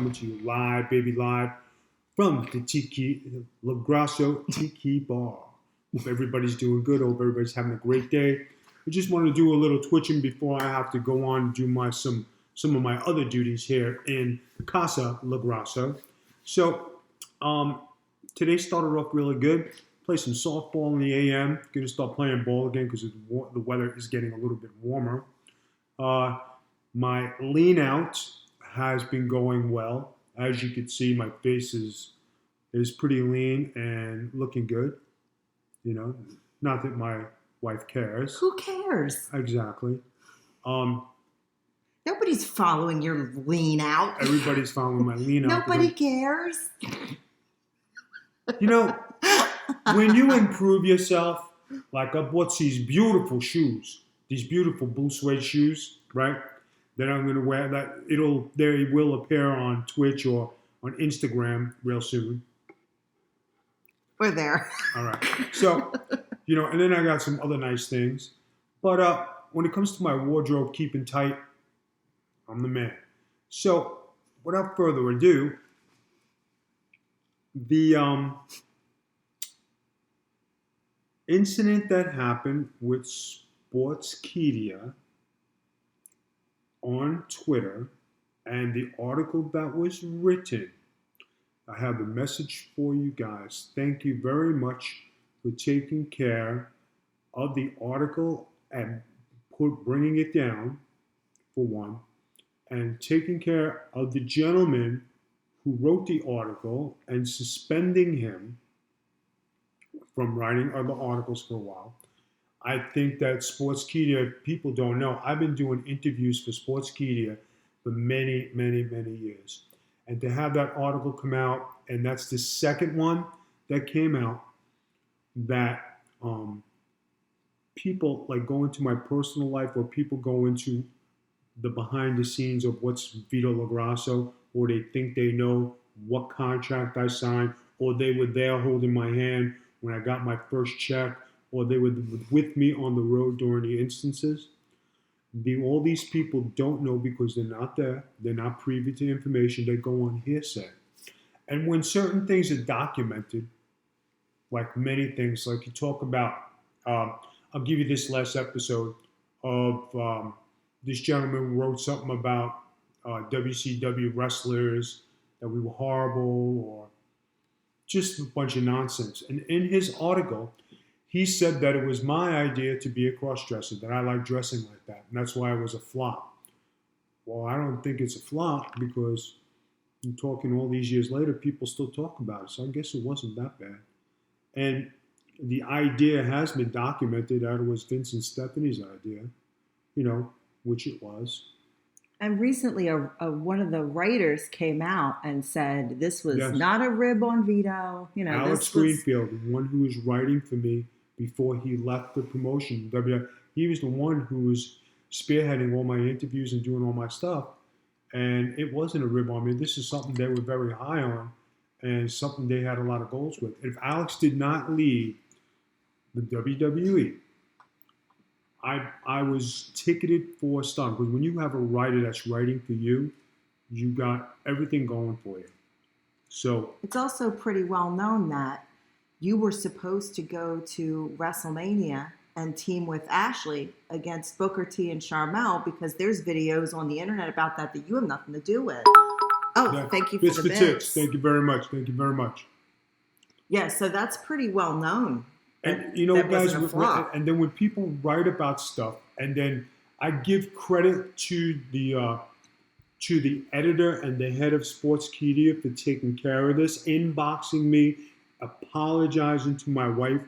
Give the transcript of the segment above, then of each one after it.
coming to you live, baby, live from the LaGrasso Tiki Bar. Hope everybody's doing good. Hope everybody's having a great day. I just wanted to do a little twitching before I have to go on and do some of my other duties here in Casa LaGrasso. So today started off really good. Play some softball in the AM. Going to start playing ball again because the weather is getting a little bit warmer. My lean out has been going well. As you can see, my face is pretty lean and looking good. You know, not that my wife cares. Who cares? Exactly. Nobody's following your lean out. Everybody's following my lean out. Nobody cares. You know, when you improve yourself, like I bought these beautiful shoes, these beautiful blue suede shoes, right? That I'm going to wear. They will appear on Twitch or on Instagram real soon. We're there. All right. So, you know, and then I got some other nice things. But when it comes to my wardrobe keeping tight, I'm the man. So, without further ado, the incident that happened with SportsKeedia on Twitter and the article that was written, I have a message for you guys. Thank you very much for taking care of the article and bringing it down, for one, and taking care of the gentleman who wrote the article and suspending him from writing other articles for a while. I think that SportsKeedia, people don't know, I've been doing interviews for SportsKeedia for many, many, many years. And to have that article come out, and that's the second one that came out, that people like go into my personal life, or people go into the behind the scenes of what's Vito LaGrasso, or they think they know what contract I signed, or they were there holding my hand when I got my first check, or they were with me on the road during the instances. All these people don't know because they're not there. They're not privy to information. They go on hearsay. And when certain things are documented, like many things, like you talk about, I'll give you this last episode of this gentleman who wrote something about WCW wrestlers, that we were horrible, or just a bunch of nonsense. And in his article, he said that it was my idea to be a cross-dresser, that I like dressing like that, and that's why it was a flop. Well, I don't think it's a flop because I'm talking all these years later, people still talk about it, so I guess it wasn't that bad. And the idea has been documented that it was Vince and Stephanie's idea, you know, which it was. And recently, one of the writers came out and said this was not a rib on Vito. You know, Alex Greenfield, the one who was writing for me before he left the promotion, he was the one who was spearheading all my interviews and doing all my stuff. And it wasn't a rib on me. This is something they were very high on and something they had a lot of goals with. If Alex did not leave the WWE, I was ticketed for stun, because when you have a writer that's writing for you, you got everything going for you. So it's also pretty well known that you were supposed to go to WrestleMania and team with Ashley against Booker T and Sharmell, because there's videos on the internet about that you have nothing to do with. Oh, yeah. Thank you for the tips. Thank you very much. Thank you very much. Yeah, so that's pretty well known. And you know, guys, and then when people write about stuff, and then I give credit to the editor and the head of SportsKeedia for taking care of this, inboxing me, apologizing to my wife,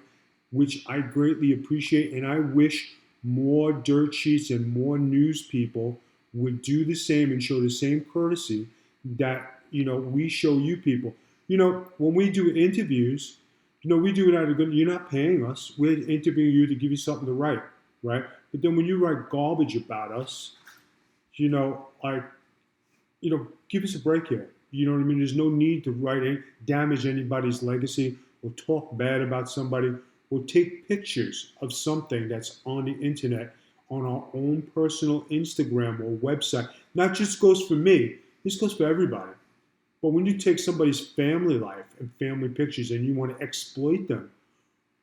which I greatly appreciate, and I wish more dirt sheets and more news people would do the same and show the same courtesy that, you know, we show you people. You know, when we do interviews, you know, we do it out of good. You're not paying us. We're interviewing you to give you something to write, right? But then when you write garbage about us, you know, like, you know, give us a break here. You know what I mean? There's no need to damage anybody's legacy or talk bad about somebody or take pictures of something that's on the internet on our own personal Instagram or website. Not just goes for me. This goes for everybody. But when you take somebody's family life and family pictures and you want to exploit them,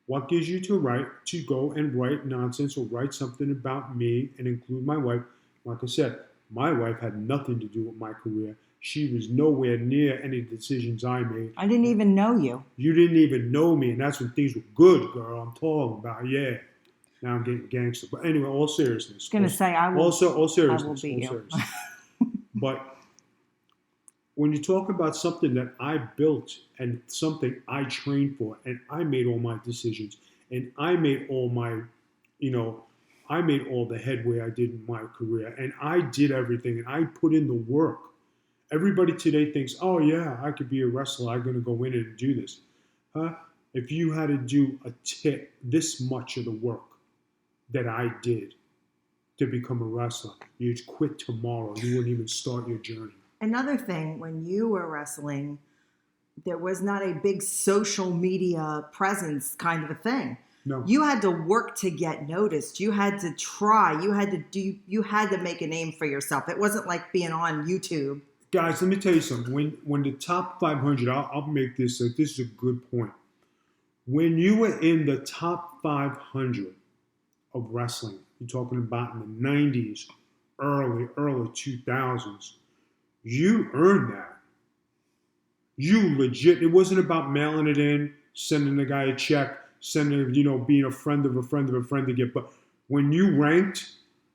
what gives you the right to go and write nonsense or write something about me and include my wife? Like I said, my wife had nothing to do with my career. She was nowhere near any decisions I made. I didn't even know you. You didn't even know me, and that's when things were good, girl. I'm talking about, yeah. Now I'm getting gangster. But anyway, all seriousness. I was going to say, I will. Also, all seriousness. I will beat you. Seriousness. But when you talk about something that I built and something I trained for, and I made all my decisions, and I made all my, I made all the headway I did in my career, and I did everything, and I put in the work. Everybody today thinks, oh yeah, I could be a wrestler. I'm going to go in and do this. Huh? If you had to do this much of the work that I did to become a wrestler, you'd quit tomorrow. You wouldn't even start your journey. Another thing, when you were wrestling, there was not a big social media presence kind of a thing. No. You had to work to get noticed. You had to try. You had to make a name for yourself. It wasn't like being on YouTube. Guys, let me tell you something. When the top 500, I'll make this. This is a good point. When you were in the top 500 of wrestling, you're talking about in the 90s, early 2000s. You earned that. You legit. It wasn't about mailing it in, sending the guy a check, being a friend of a friend of a friend to get. But when you ranked,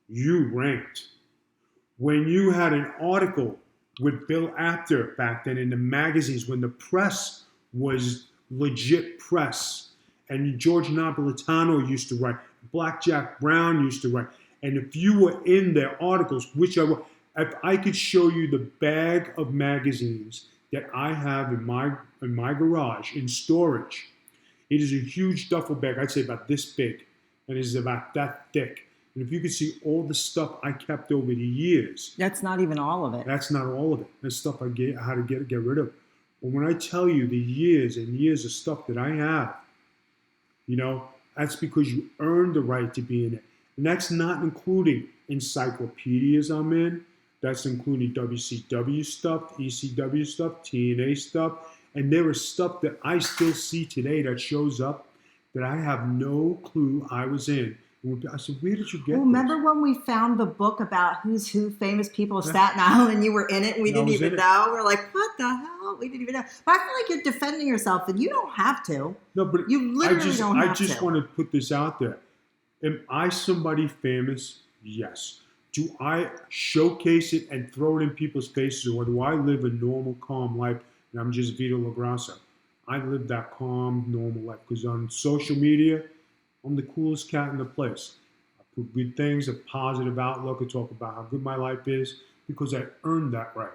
you ranked. When you had an article with Bill Apter back then in the magazines, when the press was legit press, and George Napolitano used to write, Blackjack Brown used to write, and if you were in their articles, if I could show you the bag of magazines that I have in my garage in storage, it is a huge duffel bag. I'd say about this big, and it is about that thick. And if you could see all the stuff I kept over the years, that's not even all of it. That's not all of it. That's stuff I had to get rid of. But when I tell you the years and years of stuff that I have, that's because you earned the right to be in it. And that's not including encyclopedias I'm in. That's including WCW stuff, ECW stuff, TNA stuff. And there is stuff that I still see today that shows up that I have no clue I was in. I said, where did you get this? Remember when we found the book about who's who famous people of Staten Island and you were in it and we didn't even know? We're like, what the hell? We didn't even know. But I feel like you're defending yourself and you don't have to. No, but you literally don't have to. I just want to put this out there. Am I somebody famous? Yes. Do I showcase it and throw it in people's faces, or do I live a normal, calm life and I'm just Vito LaGrasso? I live that calm, normal life because on social media, I'm the coolest cat in the place. I put good things, a positive outlook, I talk about how good my life is because I earned that right.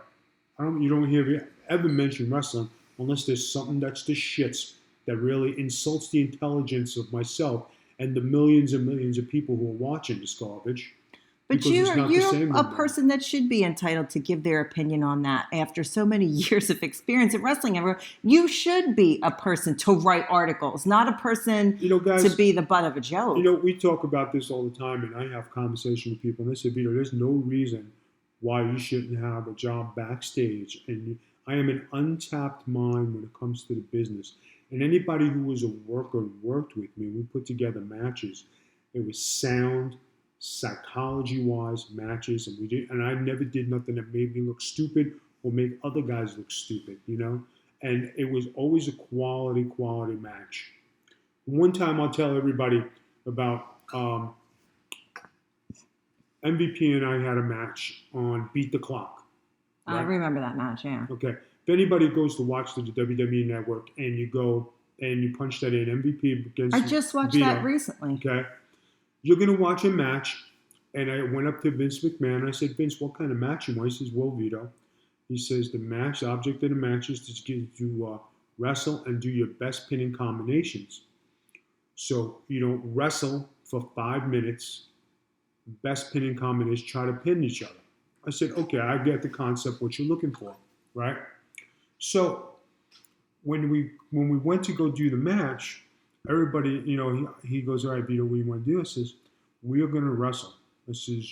You don't hear me ever mention wrestling unless there's something that's the shits that really insults the intelligence of myself and the millions and millions of people who are watching this garbage. But you're a person that should be entitled to give their opinion on that after so many years of experience in wrestling. You should be a person to write articles, not a person guys, to be the butt of a joke. We talk about this all the time, and I have conversation with people, and they say, Vito, there's no reason why you shouldn't have a job backstage. And I am an untapped mind when it comes to the business. And anybody who was a worker and worked with me, we put together matches. It was sound, psychology-wise matches, and I never did nothing that made me look stupid or make other guys look stupid, And it was always a quality match. One time I'll tell everybody about MVP and I had a match on Beat the Clock. Right? I remember that match, yeah. Okay. If anybody goes to watch the WWE Network and you go and you punch that in, MVP against I just watched Vito, that recently. Okay. You're going to watch a match, and I went up to Vince McMahon. I said, Vince, what kind of match you want? He says, well, Vito. He says, the object of the match is to wrestle and do your best pinning combinations. So, wrestle for 5 minutes, best pinning combinations, try to pin each other. I said, okay, I get the concept, what you're looking for, right? So, when we went to go do the match, everybody, he goes, all right, Vito, what do you want to do? I says, we are going to wrestle. I says,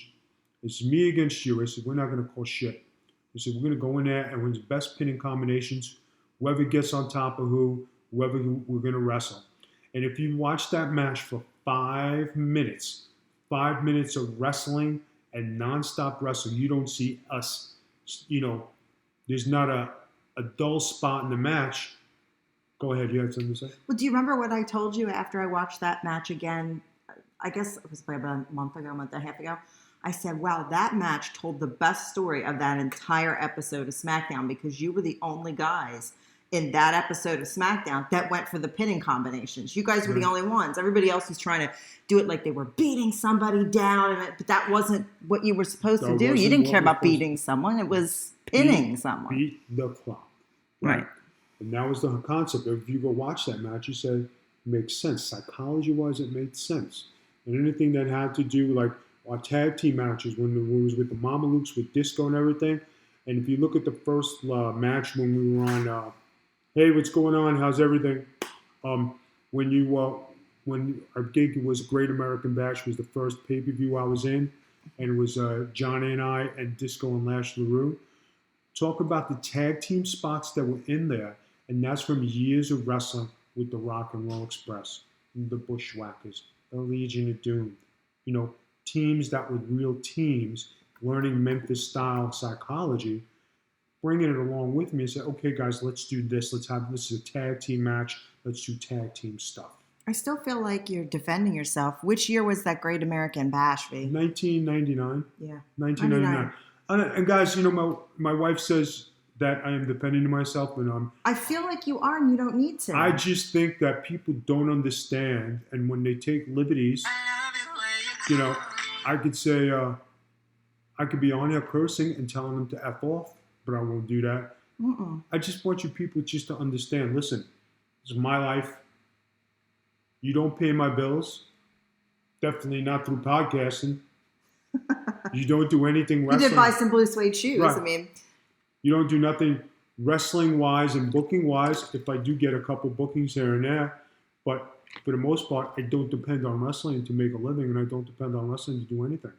it's me against you. I said, we're not going to call shit. He said, we're going to go in there and win the best pinning combinations, whoever gets on top of whoever we're going to wrestle. And if you watch that match for 5 minutes, 5 minutes of wrestling and nonstop wrestling, you don't see us, there's not a dull spot in the match. Go ahead, you had something to say? Well, do you remember what I told you after I watched that match again? I guess it was about a month and a half ago. I said, wow, that match told the best story of that entire episode of SmackDown, because you were the only guys in that episode of SmackDown that went for the pinning combinations. You guys were the only ones. Everybody else was trying to do it like they were beating somebody down, but that wasn't what you were supposed to do. You didn't care about beating someone. It was pinning someone. Beat the clock. Right. And that was the concept. If you go watch that match, you say, it makes sense. Psychology-wise, it made sense. And anything that had to do, like our tag team matches, when it was with the Mamalukes, with Disco and everything. And if you look at the first match when we were on, hey, what's going on? How's everything? When our gig was Great American Bash, was the first pay-per-view I was in. And it was Johnny and I and Disco and Lash LaRue. Talk about the tag team spots that were in there. And that's from years of wrestling with the Rock and Roll Express, the Bushwhackers, the Legion of Doom. Teams that were real teams, learning Memphis-style psychology, bringing it along with me and say, okay, guys, let's do this. This is a tag team match. Let's do tag team stuff. I still feel like you're defending yourself. Which year was that Great American Bash, V? 1999. Yeah. 1999. And guys, my wife says that I am defending myself, and I feel like you are, and you don't need to. I just think that people don't understand, and when they take liberties, I could say, I could be on here cursing and telling them to F off, but I won't do that. I just want you people just to understand, listen, this is my life. You don't pay my bills. Definitely not through podcasting. You don't do anything wrestling. You did buy some blue suede shoes. Right. I mean, you don't do nothing wrestling-wise and booking-wise. If I do get a couple bookings here and there, but for the most part, I don't depend on wrestling to make a living, and I don't depend on wrestling to do anything.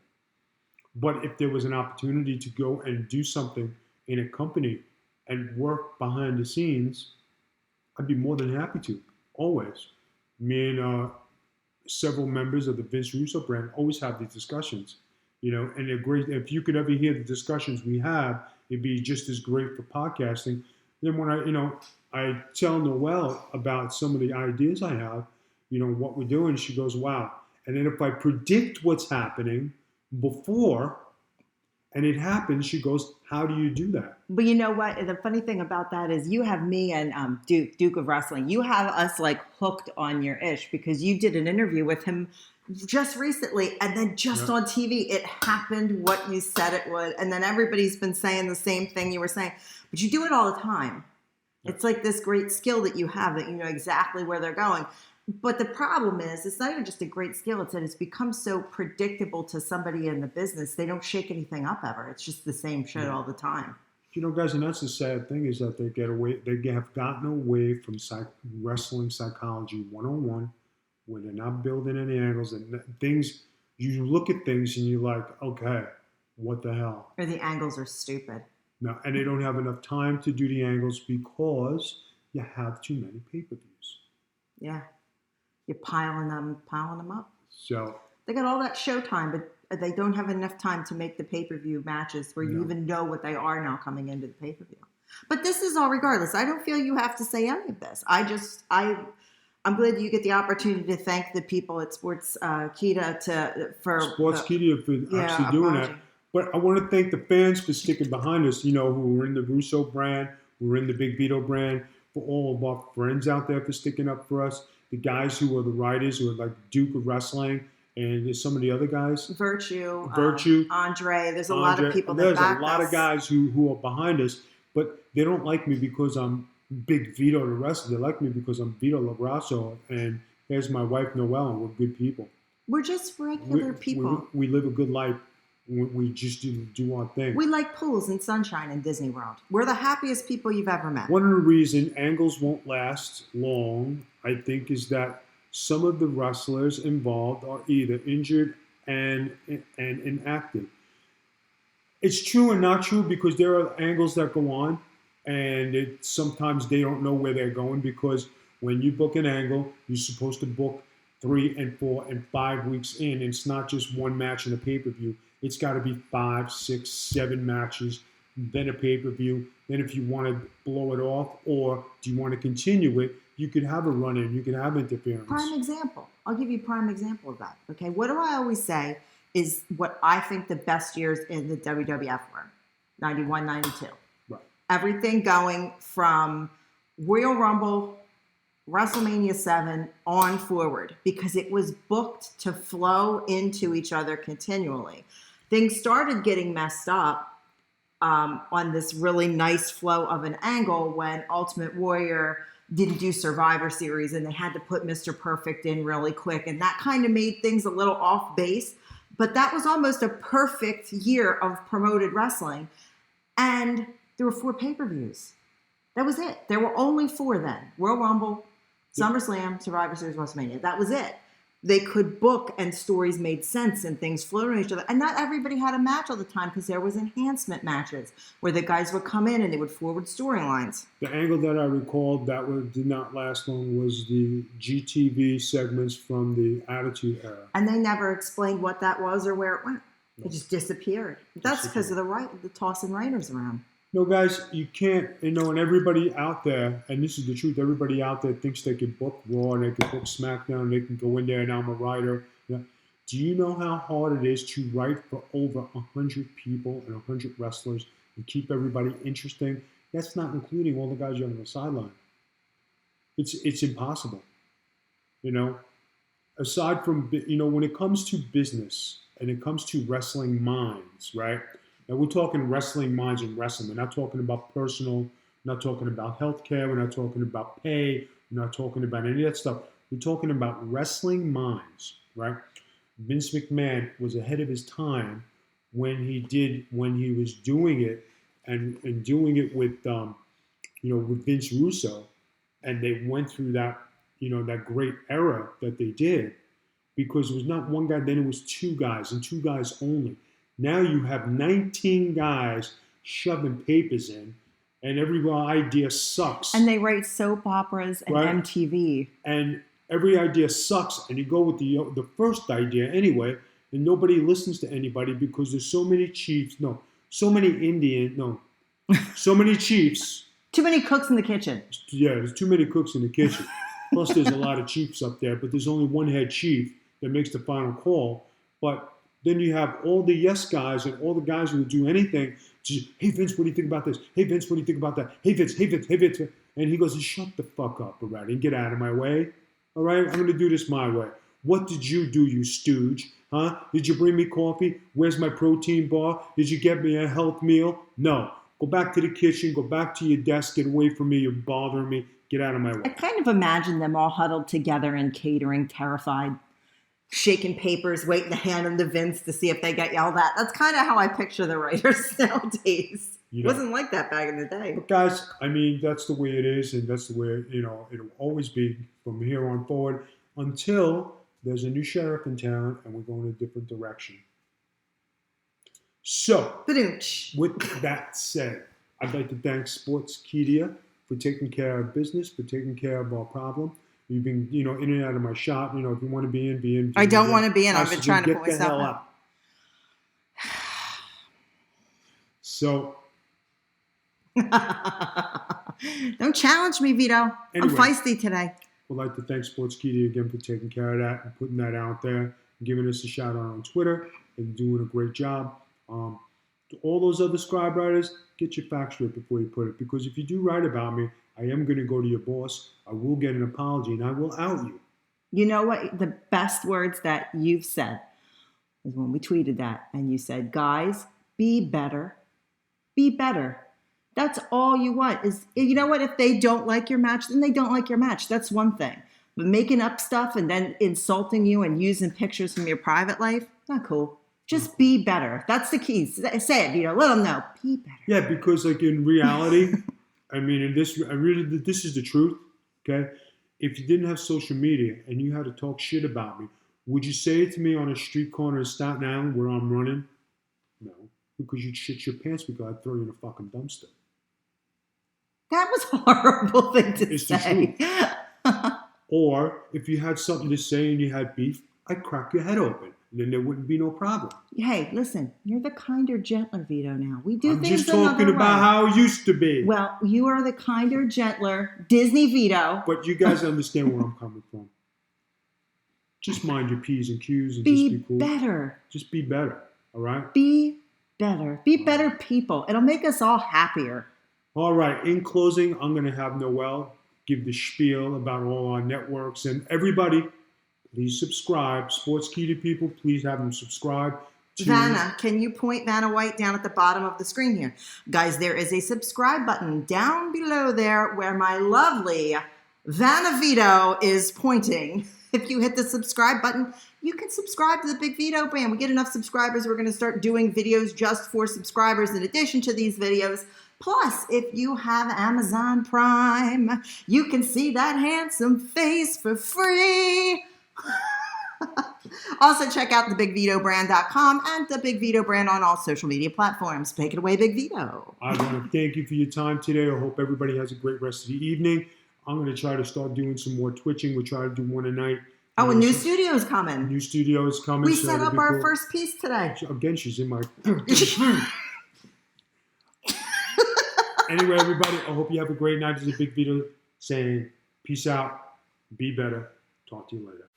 But if there was an opportunity to go and do something in a company and work behind the scenes, I'd be more than happy to, always. Me and several members of the Vince Russo brand always have these discussions, and they're great. If you could ever hear the discussions we have, it'd be just as great for podcasting. Then when I tell Noelle about some of the ideas I have, what we're doing, she goes, wow. And then if I predict what's happening before, and it happens, she goes, how do you do that? But you know what? The funny thing about that is you have me and Duke of Wrestling. You have us like hooked on your ish, because you did an interview with him just recently, and then just on TV, it happened what you said it would. And then everybody's been saying the same thing you were saying, but you do it all the time. It's like this great skill that you have, that you know exactly where they're going. But the problem is, it's not even just a great skill. It's that it's become so predictable to somebody in the business. They don't shake anything up ever. It's just the same shit all the time. Guys, and that's the sad thing, is that they have gotten away from wrestling psychology 101, where they're not building any angles and things. You look at things and you're like, okay, what the hell? Or the angles are stupid. No, and they don't have enough time to do the angles because you have too many pay-per-views. Yeah. You're piling them up. So they got all that show time, but they don't have enough time to make the pay-per-view matches where you even know what they are now coming into the pay-per-view. But this is all regardless. I don't feel you have to say any of this. I'm glad you get the opportunity to thank the people at SportsKeedia for actually doing that. But I want to thank the fans for sticking behind us, who were in the Russo brand, who were in the Big Vito brand, for all of our friends out there for sticking up for us. The guys who are the writers, who are like Duke of Wrestling, and there's some of the other guys. Virtue, Andre. There's a lot of people that back us. There's a lot of guys who are behind us, but they don't like me because I'm Big Vito the wrestler. They like me because I'm Vito LaGrasso, and here's my wife Noelle, and we're good people. We're just regular people. We live a good life. We just do our thing. We like pools and sunshine in Disney World. We're the happiest people you've ever met. One of the reasons angles won't last long, I think, is that some of the wrestlers involved are either injured and inactive. It's true and not true because there are angles that go on, and sometimes they don't know where they're going because when you book an angle, you're supposed to book 3 and 4 and 5 weeks in. It's not just one match in a pay per view. It's got to be 5, 6, 7 matches, then a pay per view. Then, if you want to blow it off or do you want to continue it, you could have a run in, you could have interference. Prime example. I'll give you a prime example of that. Okay, what do I always say is what I think the best years in the WWF were 91, 92. Right. Everything going from Royal Rumble, WrestleMania 7 on forward because it was booked to flow into each other continually. Things started getting messed up on this really nice flow of an angle when Ultimate Warrior didn't do Survivor Series and they had to put Mr. Perfect in really quick. And that kind of made things a little off base. But that was almost a perfect year of promoted wrestling. And there were 4 pay-per-views. That was it. There were only 4 then. Royal Rumble, SummerSlam, Survivor Series, WrestleMania. That was it. They could book and stories made sense and things flowed on each other. And not everybody had a match all the time because there was enhancement matches where the guys would come in and they would forward storylines. The angle that I recalled that did not last long was the GTV segments from the Attitude Era. And they never explained what that was or where it went. It just disappeared. That's because of the tossing writers around. No, guys, you can't, and everybody out there, and this is the truth, everybody out there thinks they can book Raw and they can book SmackDown and they can go in there and I'm a writer. Yeah. Do you know how hard it is to write for over 100 people and 100 wrestlers and keep everybody interesting? That's not including all the guys you're on the sideline. It's impossible. Aside from, when it comes to business and it comes to wrestling minds, right? Now, we're talking wrestling minds and wrestling. We're not talking about personal, we're not talking about healthcare, we're not talking about pay, we're not talking about any of that stuff. We're talking about wrestling minds, right? Vince McMahon was ahead of his time when he was doing it and doing it with with Vince Russo, and they went through that that great era that they did because it was not one guy, then it was 2 guys and 2 guys only. Now you have 19 guys shoving papers in, and every idea sucks. And they write soap operas and right? MTV. And every idea sucks, and you go with the first idea anyway, and nobody listens to anybody because there's so many chiefs. No, so many so many chiefs. Too many cooks in the kitchen. Yeah, there's too many cooks in the kitchen. Plus, there's a lot of chiefs up there, but there's only one head chief that makes the final call. But then you have all the yes guys and all the guys who would do anything. Just, hey, Vince, what do you think about this? Hey, Vince, what do you think about that? Hey, Vince, hey, Vince, hey, Vince. And he goes, shut the fuck up, all right, and get out of my way. All right, I'm going to do this my way. What did you do, you stooge? Huh? Did you bring me coffee? Where's my protein bar? Did you get me a health meal? No. Go back to the kitchen. Go back to your desk. Get away from me. You're bothering me. Get out of my way. I kind of imagine them all huddled together in catering, terrified, shaking papers, waiting to hand them to Vince to see if they get yelled at. That's kind of how I picture the writers nowadays. It wasn't like that back in the day. But guys, I mean, that's the way it is, and that's the way, it'll always be from here on forward until there's a new sheriff in town and we're going in a different direction. So, with that said, I'd like to thank SportsKeedia for taking care of business, for taking care of our problem. You've been, in and out of my shop. If you want to be in, be in. I don't want to be in. I've been trying to put myself out. So. Don't challenge me, Vito. Anyway, I'm feisty today. I'd like to thank SportsKeedia again for taking care of that and putting that out there and giving us a shout out on Twitter and doing a great job. To all those other scribe writers, get your facts straight before you put it. Because if you do write about me, I am going to go to your boss. I will get an apology and I will out you. You know what? The best words that you've said is when we tweeted that and you said, guys, be better. Be better. That's all you want is, you know what? If they don't like your match, then they don't like your match. That's one thing. But making up stuff and then insulting you and using pictures from your private life, not cool. Just be better. That's the key. Say it, Vito. Let them know. Be better. Yeah, because in reality, I mean, this is the truth, okay? If you didn't have social media and you had to talk shit about me, would you say it to me on a street corner in Staten Island where I'm running? No. because you'd shit your pants because I'd throw you in a fucking dumpster. That was a horrible thing to It's the say. Or if you had something to say and you had beef, I'd crack your head open. And then there wouldn't be no problem. Hey, listen, you're the kinder, gentler Vito now. We do I'm things just talking about how it used to be. Well, you are the kinder, gentler Disney Vito. But you guys understand where I'm coming from. Just mind your P's and Q's and Be just be cool. better. Just be better, all right? Be better. Be better people. It'll make us all happier. All right, in closing, I'm going to have Noelle give the spiel about all our networks. And everybody, please subscribe. SportsKeedia people, please have them subscribe. Vanna, can you point Vanna White down at the bottom of the screen here? Guys, there is a subscribe button down below there where my lovely Vanna Vito is pointing. If you hit the subscribe button, you can subscribe to the Big Vito brand. We get enough subscribers, we're going to start doing videos just for subscribers in addition to these videos. Plus, if you have Amazon Prime, you can see that handsome face for free. Also, check out thebigvitobrand.com and the Big Vito brand on all social media platforms. Take it away, Big Vito. I want to thank you for your time today. I hope everybody has a great rest of the evening. I'm going to try to start doing some more twitching. We'll try to do one a night. Oh, a new studio is coming. New studio is coming. We set up our first piece today. Again, she's in my... Anyway, everybody, I hope you have a great night. This is a Big Vito saying peace out, be better. Talk to you later.